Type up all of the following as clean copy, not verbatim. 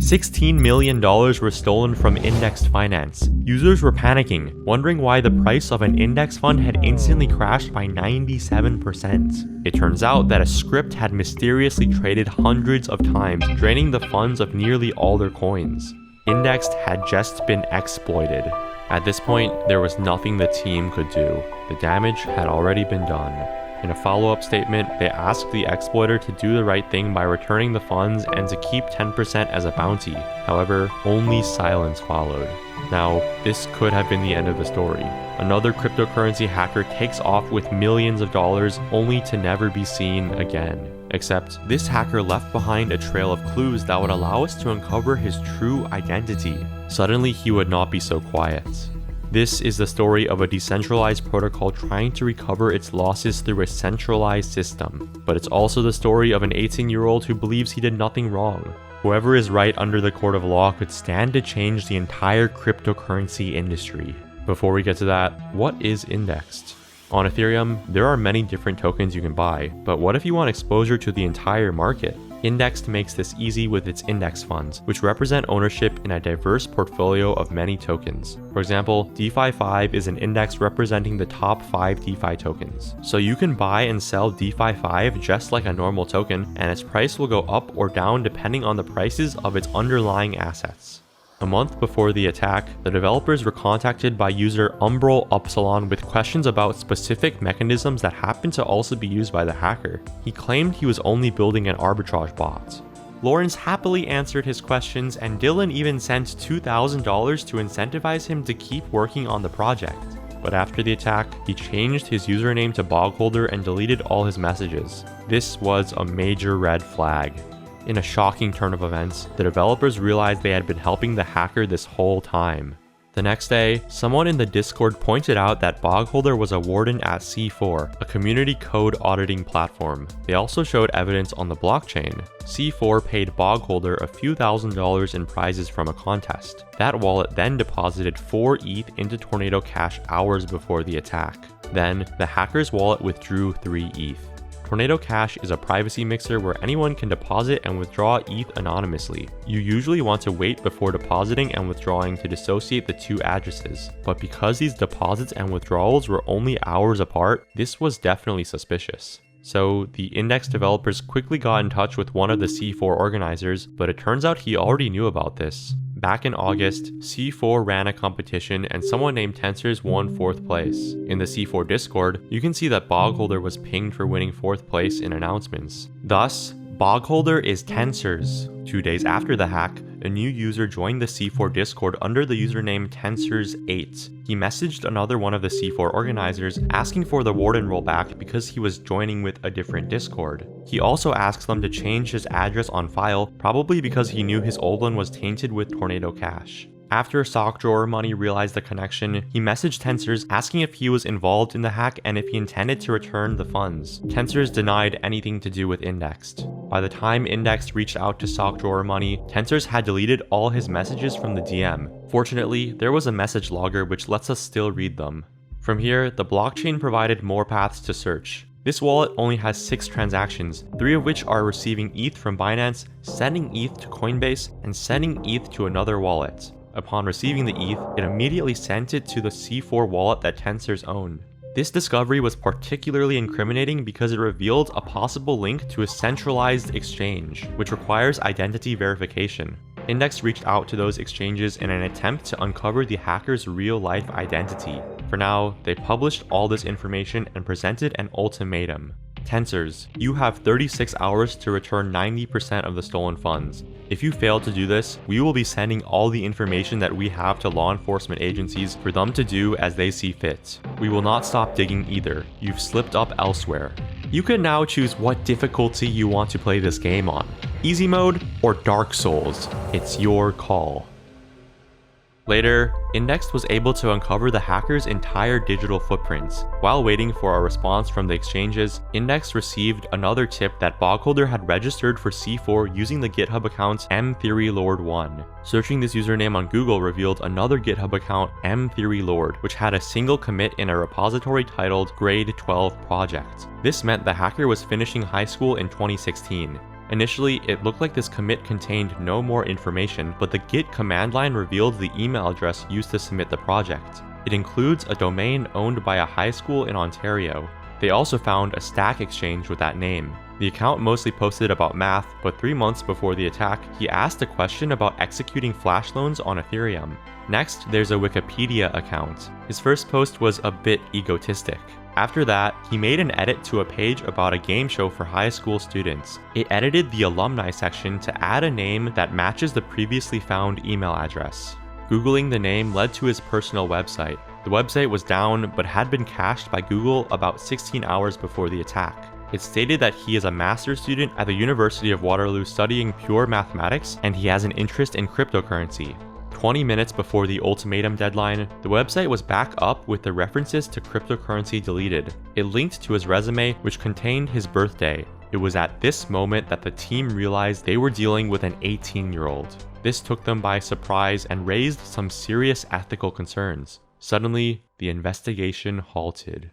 $16 million were stolen from indexed finance. Users were panicking, wondering why the price of an index fund had instantly crashed by 97%. It turns out that a script had mysteriously traded hundreds of times, draining the funds of nearly all their coins. Indexed had just been exploited. At this point, there was nothing the team could do. The damage had already been done. In a follow-up statement, they asked the exploiter to do the right thing by returning the funds and to keep 10% as a bounty. However, only silence followed. Now, this could have been the end of the story. Another cryptocurrency hacker takes off with millions of dollars only to never be seen again. Except, this hacker left behind a trail of clues that would allow us to uncover his true identity. Suddenly, he would not be so quiet. This is the story of a decentralized protocol trying to recover its losses through a centralized system. But it's also the story of an 18-year-old who believes he did nothing wrong. Whoever is right under the court of law could stand to change the entire cryptocurrency industry. Before we get to that, what is indexed? On Ethereum, there are many different tokens you can buy, but what if you want exposure to the entire market? Indexed makes this easy with its index funds, which represent ownership in a diverse portfolio of many tokens. For example, DeFi 5 is an index representing the top 5 DeFi tokens. So you can buy and sell DeFi 5 just like a normal token, and its price will go up or down depending on the prices of its underlying assets. A month before the attack, the developers were contacted by user Umbral Upsilon with questions about specific mechanisms that happened to also be used by the hacker. He claimed he was only building an arbitrage bot. Lawrence happily answered his questions, and Dylan even sent $2,000 to incentivize him to keep working on the project. But after the attack, he changed his username to Bogholder and deleted all his messages. This was a major red flag. In a shocking turn of events, the developers realized they had been helping the hacker this whole time. The next day, someone in the Discord pointed out that Bogholder was a warden at C4, a community code auditing platform. They also showed evidence on the blockchain. C4 paid Bogholder a few $1,000s in prizes from a contest. That wallet then deposited 4 ETH into Tornado Cash hours before the attack. Then, the hacker's wallet withdrew 3 ETH. Tornado Cash is a privacy mixer where anyone can deposit and withdraw ETH anonymously. You usually want to wait before depositing and withdrawing to dissociate the two addresses, but because these deposits and withdrawals were only hours apart, this was definitely suspicious. So the index developers quickly got in touch with one of the C4 organizers, but it turns out he already knew about this. Back in August, C4 ran a competition and someone named Tensors won 4th place. In the C4 Discord, you can see that Bogholder was pinged for winning 4th place in announcements. Thus, Bogholder is Tensors. 2 days after the hack, a new user joined the C4 Discord under the username Tensors8. He messaged another one of the C4 organizers asking for the warden rollback because he was joining with a different Discord. He also asked them to change his address on file, probably because he knew his old one was tainted with Tornado Cash. After Sock Drawer Money realized the connection, he messaged Tensors asking if he was involved in the hack and if he intended to return the funds. Tensors denied anything to do with Indexed. By the time Indexed reached out to Sock Drawer Money, Tensors had deleted all his messages from the DM. Fortunately, there was a message logger which lets us still read them. From here, the blockchain provided more paths to search. This wallet only has 6 transactions, 3 of which are receiving ETH from Binance, sending ETH to Coinbase, and sending ETH to another wallet. Upon receiving the ETH, it immediately sent it to the C4 wallet that Tensors owned. This discovery was particularly incriminating because it revealed a possible link to a centralized exchange, which requires identity verification. Index reached out to those exchanges in an attempt to uncover the hacker's real-life identity. For now, they published all this information and presented an ultimatum. Tensors, you have 36 hours to return 90% of the stolen funds. If you fail to do this, we will be sending all the information that we have to law enforcement agencies for them to do as they see fit. We will not stop digging either. You've slipped up elsewhere. You can now choose what difficulty you want to play this game on. Easy mode or Dark Souls. It's your call. Later, Indexed was able to uncover the hacker's entire digital footprints. While waiting for a response from the exchanges, Indexed received another tip that Bogholder had registered for C4 using the GitHub account mTheoryLord1. Searching this username on Google revealed another GitHub account, mTheoryLord, which had a single commit in a repository titled Grade 12 Project. This meant the hacker was finishing high school in 2016. Initially, it looked like this commit contained no more information, but the git command line revealed the email address used to submit the project. It includes a domain owned by a high school in Ontario. They also found a Stack exchange with that name. The account mostly posted about math, but 3 months before the attack, he asked a question about executing flash loans on Ethereum. Next, there's a Wikipedia account. His first post was a bit egotistic. After that, he made an edit to a page about a game show for high school students. It edited the alumni section to add a name that matches the previously found email address. Googling the name led to his personal website. The website was down, but had been cached by Google about 16 hours before the attack. It stated that he is a master's student at the University of Waterloo studying pure mathematics, and he has an interest in cryptocurrency. 20 minutes before the ultimatum deadline, the website was back up with the references to cryptocurrency deleted. It linked to his resume, which contained his birthday. It was at this moment that the team realized they were dealing with an 18-year-old. This took them by surprise and raised some serious ethical concerns. Suddenly, the investigation halted.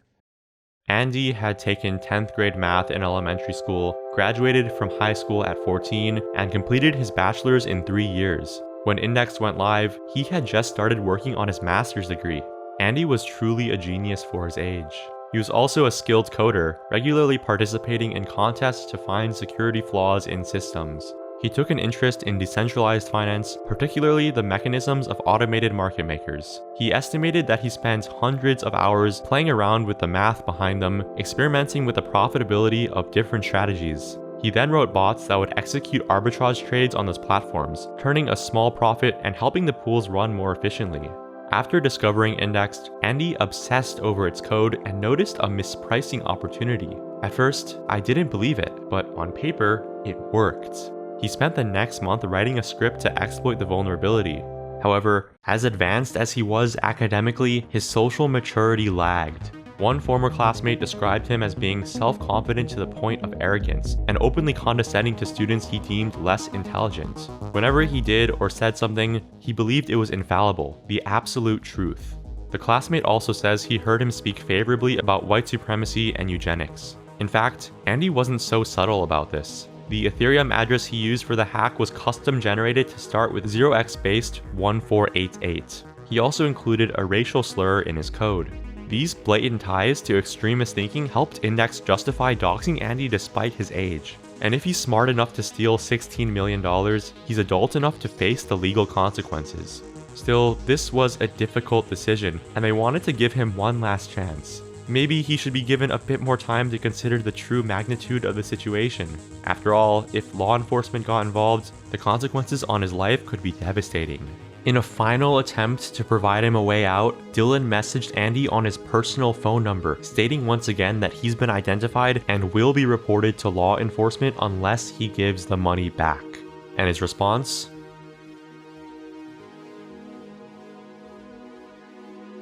Andy had taken 10th grade math in elementary school, graduated from high school at 14, and completed his bachelor's in 3 years. When Index went live, he had just started working on his master's degree. Andy was truly a genius for his age. He was also a skilled coder, regularly participating in contests to find security flaws in systems. He took an interest in decentralized finance, particularly the mechanisms of automated market makers. He estimated that he spent hundreds of hours playing around with the math behind them, experimenting with the profitability of different strategies. He then wrote bots that would execute arbitrage trades on those platforms, turning a small profit and helping the pools run more efficiently. After discovering Indexed, Andy obsessed over its code and noticed a mispricing opportunity. At first, I didn't believe it, but on paper, it worked. He spent the next month writing a script to exploit the vulnerability. However, as advanced as he was academically, his social maturity lagged. One former classmate described him as being self-confident to the point of arrogance, and openly condescending to students he deemed less intelligent. Whenever he did or said something, he believed it was infallible, the absolute truth. The classmate also says he heard him speak favorably about white supremacy and eugenics. In fact, Andy wasn't so subtle about this. The Ethereum address he used for the hack was custom generated to start with 0x based 1488. He also included a racial slur in his code. These blatant ties to extremist thinking helped Index justify doxing Andy despite his age. And if he's smart enough to steal $16 million, he's adult enough to face the legal consequences. Still, this was a difficult decision, and they wanted to give him one last chance. Maybe he should be given a bit more time to consider the true magnitude of the situation. After all, if law enforcement got involved, the consequences on his life could be devastating. In a final attempt to provide him a way out, Dylan messaged Andy on his personal phone number, stating once again that he's been identified and will be reported to law enforcement unless he gives the money back. And his response?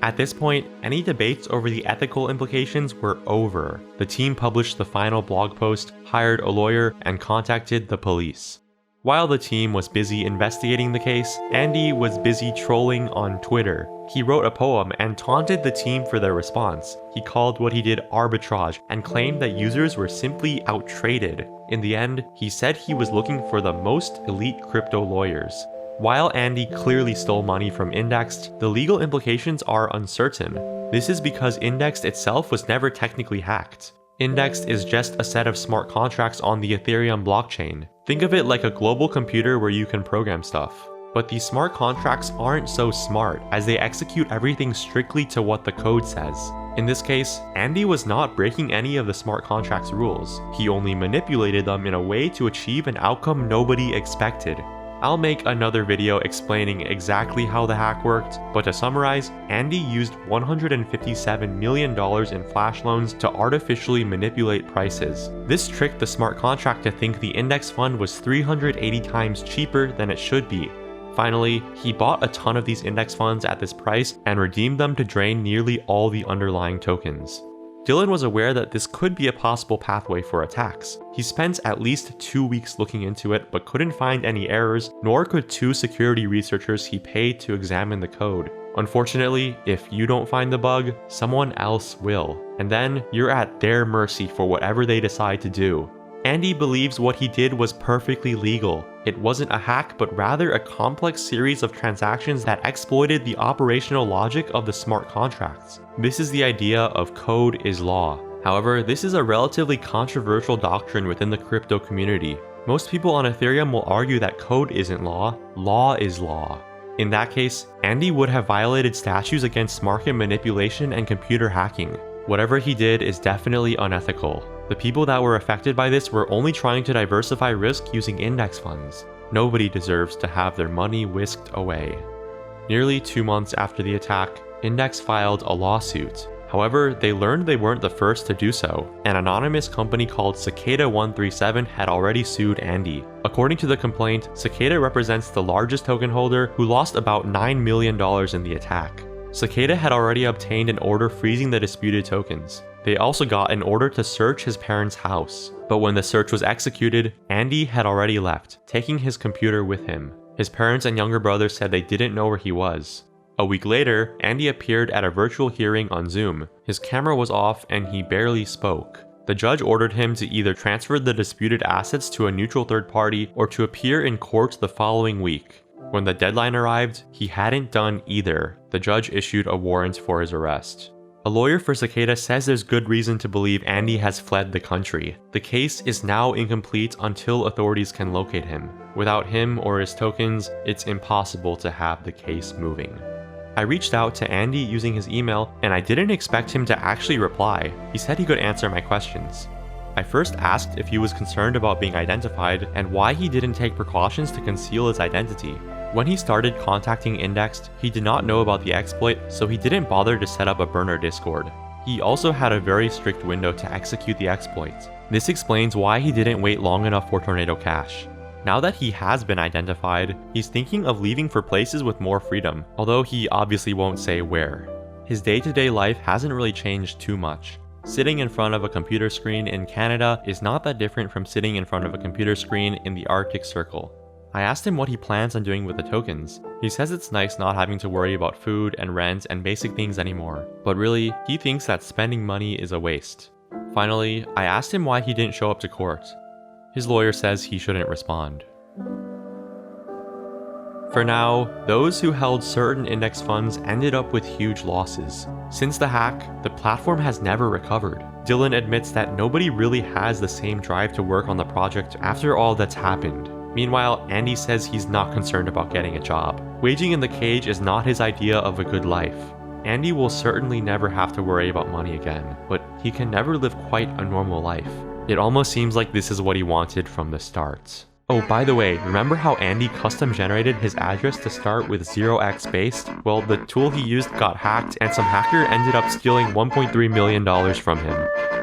At this point, any debates over the ethical implications were over. The team published the final blog post, hired a lawyer, and contacted the police. While the team was busy investigating the case, Andy was busy trolling on Twitter. He wrote a poem and taunted the team for their response. He called what he did arbitrage and claimed that users were simply outtraded. In the end, he said he was looking for the most elite crypto lawyers. While Andy clearly stole money from Indexed, the legal implications are uncertain. This is because Indexed itself was never technically hacked. Indexed is just a set of smart contracts on the Ethereum blockchain. Think of it like a global computer where you can program stuff. But these smart contracts aren't so smart, as they execute everything strictly to what the code says. In this case, Andy was not breaking any of the smart contracts rules. He only manipulated them in a way to achieve an outcome nobody expected. I'll make another video explaining exactly how the hack worked, but to summarize, Andy used $157 million in flash loans to artificially manipulate prices. This tricked the smart contract to think the index fund was 380 times cheaper than it should be. Finally, he bought a ton of these index funds at this price and redeemed them to drain nearly all the underlying tokens. Dylan was aware that this could be a possible pathway for attacks. He spent at least 2 weeks looking into it, but couldn't find any errors, nor could 2 security researchers he paid to examine the code. Unfortunately, if you don't find the bug, someone else will, and then you're at their mercy for whatever they decide to do. Andy believes what he did was perfectly legal. It wasn't a hack, but rather a complex series of transactions that exploited the operational logic of the smart contracts. This is the idea of code is law. However, this is a relatively controversial doctrine within the crypto community. Most people on Ethereum will argue that code isn't law, law is law. In that case, Andy would have violated statutes against market manipulation and computer hacking. Whatever he did is definitely unethical. The people that were affected by this were only trying to diversify risk using index funds. Nobody deserves to have their money whisked away. Nearly 2 months after the attack, Index filed a lawsuit. However, they learned they weren't the first to do so. An anonymous company called Cicada137 had already sued Andy. According to the complaint, Cicada represents the largest token holder who lost about $9 million in the attack. Cicada had already obtained an order freezing the disputed tokens. They also got an order to search his parents' house. But when the search was executed, Andy had already left, taking his computer with him. His parents and younger brother said they didn't know where he was. A week later, Andy appeared at a virtual hearing on Zoom. His camera was off and he barely spoke. The judge ordered him to either transfer the disputed assets to a neutral third party or to appear in court the following week. When the deadline arrived, he hadn't done either. The judge issued a warrant for his arrest. A lawyer for Cicada says there's good reason to believe Andy has fled the country. The case is now incomplete until authorities can locate him. Without him or his tokens, it's impossible to have the case moving. I reached out to Andy using his email, and I didn't expect him to actually reply. He said he could answer my questions. I first asked if he was concerned about being identified and why he didn't take precautions to conceal his identity. When he started contacting Indexed, he did not know about the exploit, so he didn't bother to set up a burner Discord. He also had a very strict window to execute the exploit. This explains why he didn't wait long enough for Tornado Cash. Now that he has been identified, he's thinking of leaving for places with more freedom, although he obviously won't say where. His day-to-day life hasn't really changed too much. Sitting in front of a computer screen in Canada is not that different from sitting in front of a computer screen in the Arctic Circle. I asked him what he plans on doing with the tokens. He says it's nice not having to worry about food and rent and basic things anymore, but really, he thinks that spending money is a waste. Finally, I asked him why he didn't show up to court. His lawyer says he shouldn't respond. For now, those who held certain index funds ended up with huge losses. Since the hack, the platform has never recovered. Dylan admits that nobody really has the same drive to work on the project after all that's happened. Meanwhile, Andy says he's not concerned about getting a job. Waging in the cage is not his idea of a good life. Andy will certainly never have to worry about money again, but he can never live quite a normal life. It almost seems like this is what he wanted from the start. Oh, by the way, remember how Andy custom generated his address to start with 0x based? Well, the tool he used got hacked and some hacker ended up stealing $1.3 million from him.